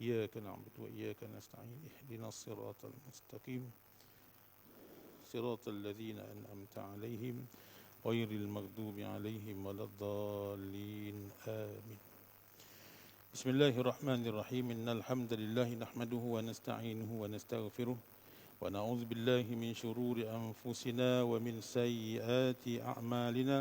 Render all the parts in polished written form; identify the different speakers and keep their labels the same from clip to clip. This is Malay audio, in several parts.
Speaker 1: إياك نعبد وإياك نستعين اهدنا الصراط المستقيم صراط الذين أنعمت عليهم غير المغضوب عليهم ولا الضالين آمين. بسم الله الرحمن الرحيم. إن الحمد لله نحمده ونستعينه ونستغفره ونعوذ بالله من شرور أنفسنا ومن سيئات أعمالنا.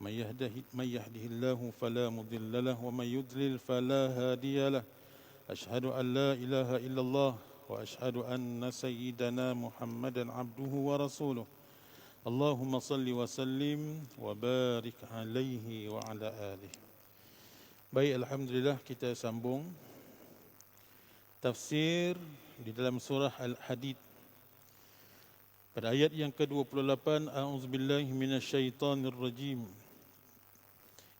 Speaker 1: من يهده الله فلا مضل له ومن يضلل فلا هادي له. أشهد أن لا إله إلا الله وأشهد أن سيدنا محمدا عبده ورسوله. اللهم صل وسلم وبارك عليه وعلى آله. Baik, Alhamdulillah, kita sambung tafsir di dalam surah Al-Hadid pada ayat yang ke-28. A'udzubillahi minasyaitonir rajim.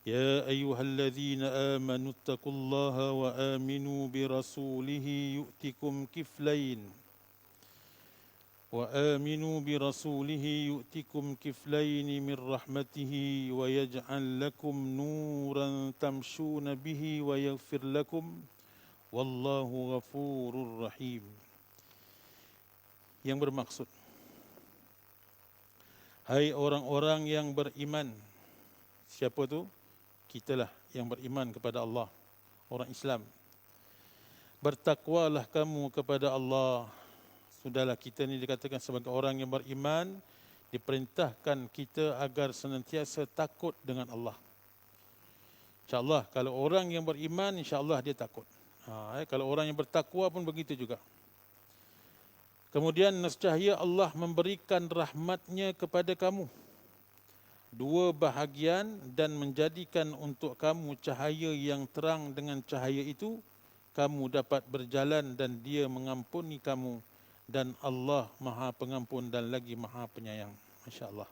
Speaker 1: Ya ayyuhalladzina amanu taqullaha wa aminu birasulihi yu'tikum kiflain min rahmatihi wa yaj'al lakum nuran tamshuna bihi wa yaghfir lakum wallahu ghafurur rahim. Yang bermaksud, hai orang-orang yang beriman. Siapa tu? Kitalah yang beriman kepada Allah, orang Islam. Bertakwalah kamu kepada Allah. Sudahlah, kita ni dikatakan sebagai orang yang beriman, diperintahkan kita agar senantiasa takut dengan Allah. InsyaAllah, kalau orang yang beriman, insyaAllah dia takut. Kalau orang yang bertakwa pun begitu juga. Kemudian, nescaya Allah memberikan rahmatnya kepada kamu, dua bahagian, dan menjadikan untuk kamu cahaya yang terang. Dengan cahaya itu, kamu dapat berjalan dan dia mengampuni kamu. Dan Allah Maha Pengampun dan lagi Maha Penyayang. Masya Allah.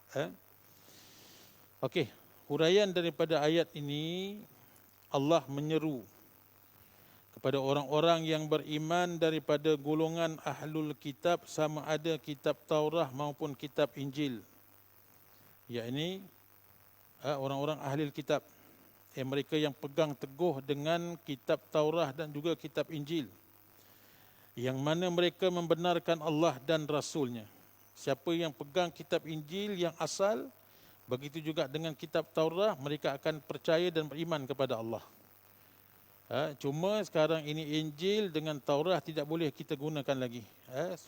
Speaker 1: Okey, huraian daripada ayat ini, Allah menyeru kepada orang-orang yang beriman daripada golongan Ahlul Kitab, sama ada kitab Taurah maupun kitab Injil. Yakni orang-orang Ahlul Kitab, mereka yang pegang teguh dengan kitab Taurah dan juga kitab Injil, yang mana mereka membenarkan Allah dan Rasulnya. Siapa yang pegang kitab Injil yang asal, begitu juga dengan kitab Taurah, mereka akan percaya dan beriman kepada Allah. Cuma sekarang ini Injil dengan Taurah tidak boleh kita gunakan lagi.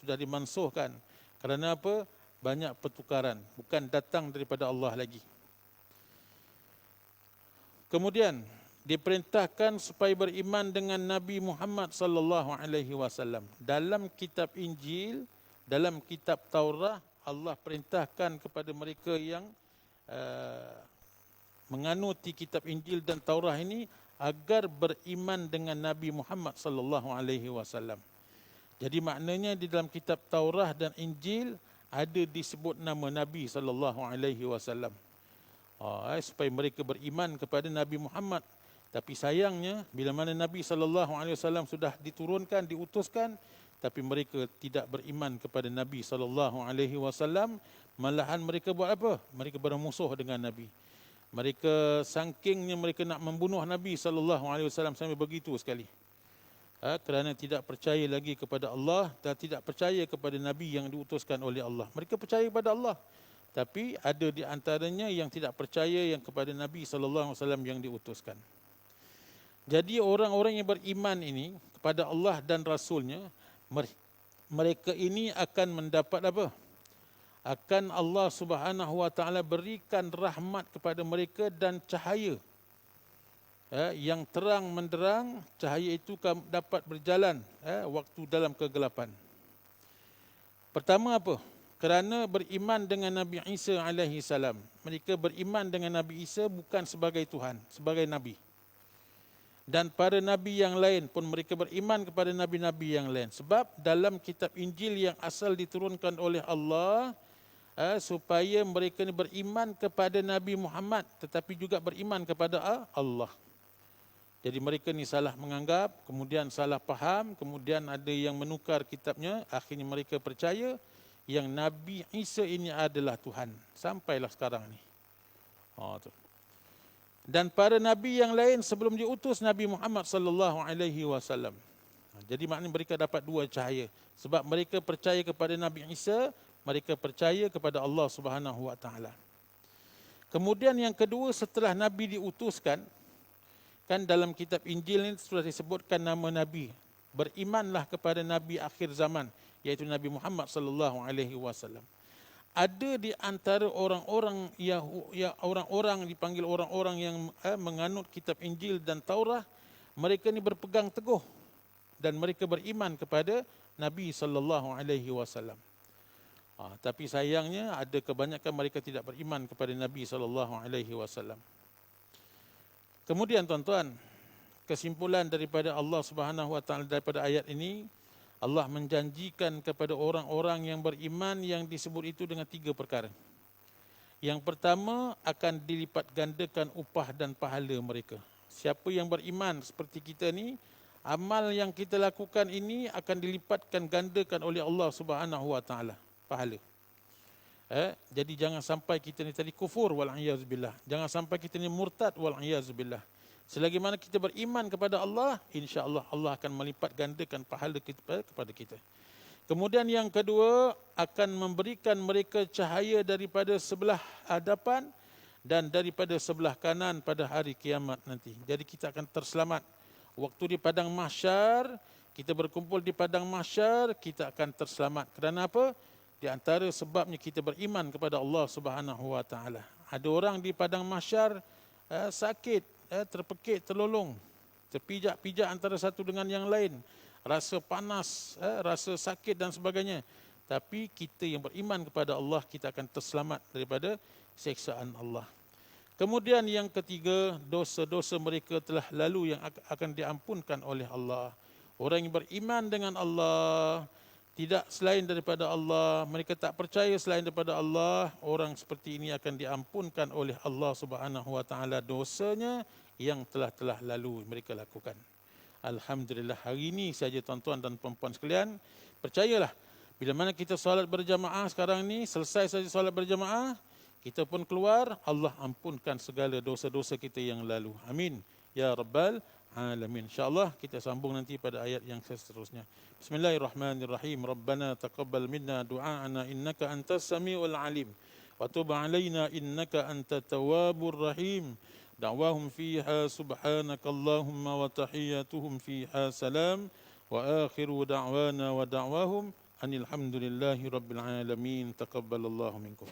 Speaker 1: Sudah dimansuhkan. Kerana apa? Banyak pertukaran. Bukan datang daripada Allah lagi. Kemudian diperintahkan supaya beriman dengan Nabi Muhammad sallallahu alaihi wasallam. Dalam kitab Injil, dalam kitab Taurah, Allah perintahkan kepada mereka yang menganuti kitab Injil dan Taurah ini agar beriman dengan Nabi Muhammad sallallahu alaihi wasallam. Jadi maknanya di dalam kitab Taurah dan Injil ada disebut nama Nabi sallallahu alaihi wasallam. Supaya mereka beriman kepada Nabi Muhammad. Tapi sayangnya, bila mana Nabi SAW sudah diturunkan, diutuskan, tapi mereka tidak beriman kepada Nabi SAW, malahan mereka buat apa? Mereka bermusuh dengan Nabi. Mereka sangkingnya mereka nak membunuh Nabi SAW sampai begitu sekali. Kerana tidak percaya lagi kepada Allah dan tidak percaya kepada Nabi yang diutuskan oleh Allah. Mereka percaya kepada Allah, tapi ada di antaranya yang tidak percaya yang kepada Nabi SAW yang diutuskan. Jadi orang-orang yang beriman ini kepada Allah dan Rasulnya, mereka ini akan mendapat apa? Akan Allah Subhanahu Wa Taala berikan rahmat kepada mereka dan cahaya yang terang menderang. Cahaya itu dapat berjalan waktu dalam kegelapan. Pertama apa? Kerana beriman dengan Nabi Isa alaihi salam. Mereka beriman dengan Nabi Isa bukan sebagai Tuhan, sebagai Nabi. Dan para Nabi yang lain pun mereka beriman kepada Nabi-Nabi yang lain. Sebab dalam kitab Injil yang asal diturunkan oleh Allah, supaya mereka ni beriman kepada Nabi Muhammad, tetapi juga beriman kepada Allah. Jadi mereka ni salah menganggap, kemudian salah faham, kemudian ada yang menukar kitabnya, akhirnya mereka percaya yang Nabi Isa ini adalah Tuhan. Sampailah sekarang ni. Dan para nabi yang lain sebelum diutus Nabi Muhammad sallallahu alaihi wasallam, Jadi maknanya mereka dapat dua cahaya. Sebab mereka percaya kepada Nabi Isa, mereka percaya kepada Allah Subhanahu Wa Taala. Kemudian yang kedua, setelah Nabi diutuskan, kan dalam kitab Injil ini sudah disebutkan nama Nabi. Berimanlah kepada Nabi akhir zaman, iaitu Nabi Muhammad sallallahu alaihi wasallam. Ada di antara orang-orang orang-orang dipanggil orang-orang yang menganut kitab Injil dan Taurat, mereka ni berpegang teguh dan mereka beriman kepada Nabi sallallahu alaihi wasallam. Tapi sayangnya ada kebanyakan mereka tidak beriman kepada Nabi sallallahu alaihi wasallam. Kemudian tuan-tuan, kesimpulan daripada Allah Subhanahu Wa Taala daripada ayat ini, Allah menjanjikan kepada orang-orang yang beriman yang disebut itu dengan 3 perkara. Yang pertama, akan dilipat gandakan upah dan pahala mereka. Siapa yang beriman seperti kita ni, amal yang kita lakukan ini akan dilipatkan gandakan oleh Allah Subhanahu Wa Taala pahala. Jadi jangan sampai kita ni tadi kufur wal-iyaz-billah. Jangan sampai kita ni murtad wal-iyaz-billah. Selagi mana kita beriman kepada Allah, insya-Allah Allah akan melipat gandakan pahala kepada kita. Kemudian yang kedua, akan memberikan mereka cahaya daripada sebelah hadapan dan daripada sebelah kanan pada hari kiamat nanti. Jadi kita akan terselamat. Waktu di padang mahsyar, kita berkumpul di padang mahsyar, kita akan terselamat. Kerana apa? Di antara sebabnya kita beriman kepada Allah Subhanahu Wa Taala. Ada orang di padang mahsyar sakit, terpekik, terlolong, terpijak-pijak antara satu dengan yang lain, rasa panas, rasa sakit dan sebagainya. Tapi kita yang beriman kepada Allah, kita akan terselamat daripada siksaan Allah. Kemudian yang ketiga, dosa-dosa mereka telah lalu yang akan diampunkan oleh Allah. Orang yang beriman dengan Allah, tidak selain daripada Allah, mereka tak percaya selain daripada Allah, orang seperti ini akan diampunkan oleh Allah Subhanahu Wa Taala dosanya yang telah lalu mereka lakukan. Alhamdulillah, hari ini saja tuan-tuan dan puan-puan sekalian, percayalah, bila mana kita solat berjamaah sekarang ni, selesai saja solat berjamaah, kita pun keluar, Allah ampunkan segala dosa-dosa kita yang lalu. Amin ya rabbal alamin. InsyaAllah kita sambung nanti pada ayat yang seterusnya. Bismillahirrahmanirrahim. Rabbana taqabbal minna du'aana innaka antas samiul alim wa tub alaina innaka antat tawwabur rahim. Da'wahum fiha subhanakallahumma wa tahiyyatuhum fiha salam wa akhiru da'wana wa da'wahum anil hamdulillahi rabbil alamin. Taqabbalallahu minkum.